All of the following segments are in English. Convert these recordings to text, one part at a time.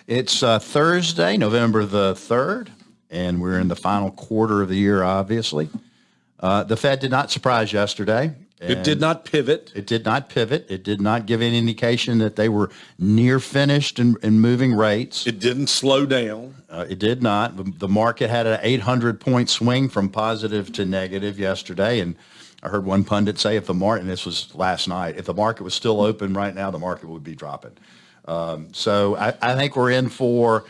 It's Thursday, November the 3rd, and we're in the final quarter of the year, obviously. The Fed did not surprise yesterday. It did not pivot. It did not pivot. It did not give any indication that they were near finished in moving rates. It didn't slow down. It did not. The market had an 800-point swing from positive to negative yesterday, and I heard one pundit say if the market, and this was last night, if the market was still open right now, the market would be dropping. So I think we're in for,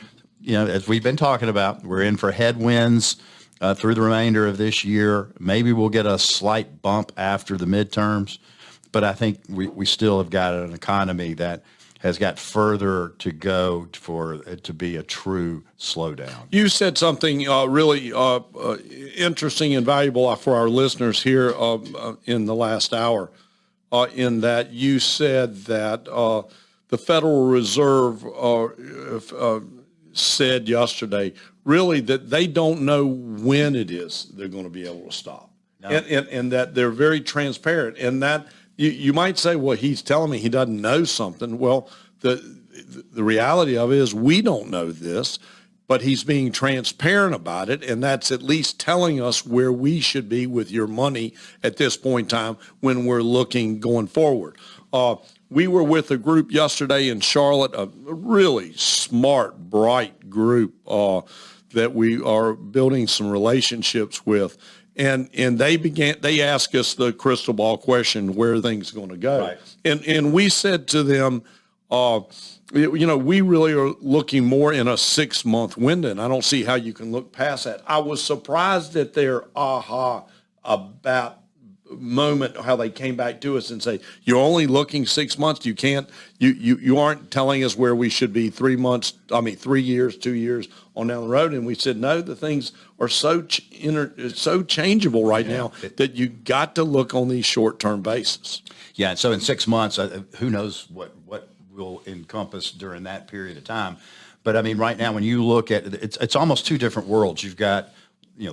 as we've been talking about, we're in for headwinds through the remainder of this year. Maybe we'll get a slight bump after the midterms, but I think we still have got an economy that has got further to go for it to be a true slowdown. You said something really interesting and valuable for our listeners here in the last hour, in that you said that the Federal Reserve said yesterday really that they don't know when it is they're going to be able to stop. No. And that they're very transparent, and that you might say, well, he's telling me he doesn't know something. Well, the reality of it is we don't know this, but he's being transparent about it, and that's at least telling us where we should be with your money at this point in time when we're looking going forward. We were with a group yesterday in Charlotte, a really smart, bright group that we are building some relationships with. And they asked us the crystal ball question, where are things going to go? Right. And we said to them, we really are looking more in a 6-month window, and I don't see how you can look past that. I was surprised at their about moment, how they came back to us and say, you're only looking 6 months. You aren't telling us where we should be 3 years, 2 years on down the road. And we said, no, the things are so changeable right now that you got to look on these short-term basis. Yeah. And so in 6 months, who knows what will encompass during that period of time. But I mean, right now, when you look at it, it's almost two different worlds. You've got,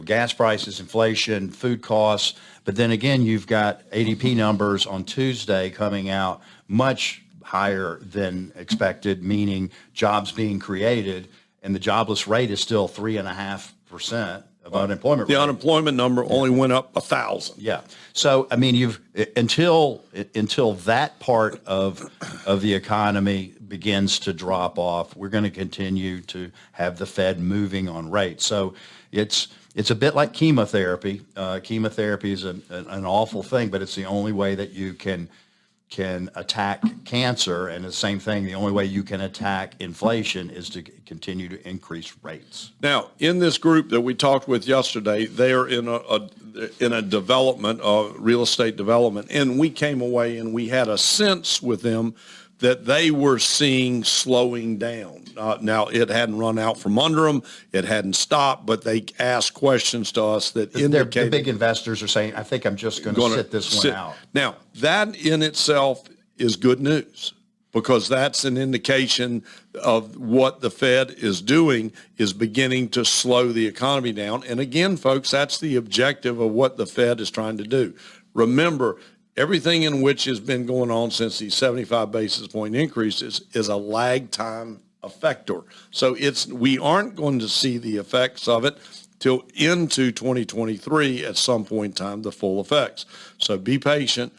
gas prices, inflation, food costs. But then again, you've got ADP numbers on Tuesday coming out much higher than expected, meaning jobs being created, and the jobless rate is still 3.5% of unemployment rate. The unemployment number only went up 1,000. Yeah. So, I mean, until that part of the economy begins to drop off, we're going to continue to have the Fed moving on rates. So it's a bit like chemotherapy. Chemotherapy is an awful thing, but it's the only way that you can attack cancer. And the same thing, the only way you can attack inflation is to continue to increase rates. Now, in this group that we talked with yesterday, they are in a development of real estate development, and we came away and we had a sense with them that they were seeing slowing down. Now, it hadn't run out from under them. It hadn't stopped, but they asked questions to us that indicated. The big investors are saying, I think I'm just going to sit this one out. Now, that in itself is good news, because that's an indication of what the Fed is doing, is beginning to slow the economy down. And again, folks, that's the objective of what the Fed is trying to do. Remember, everything in which has been going on since the 75 basis point increases is a lag time effector. So we aren't going to see the effects of it till into 2023 at some point in time, the full effects. So be patient.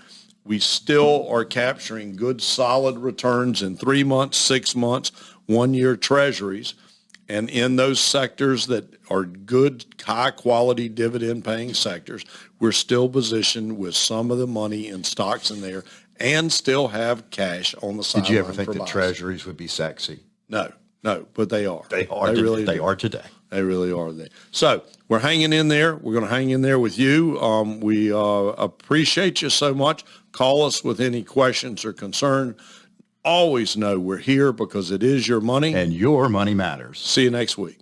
We still are capturing good, solid returns in 3 months, 6 months, 1-year treasuries. And in those sectors that are good, high-quality dividend-paying sectors, we're still positioned with some of the money in stocks in there and still have cash on the sideline. Did you ever think that treasuries would be sexy? No, but they are. They are today. They really are. So we're hanging in there. We're going to hang in there with you. We appreciate you so much. Call us with any questions or concern. Always know we're here because it is your money. And your money matters. See you next week.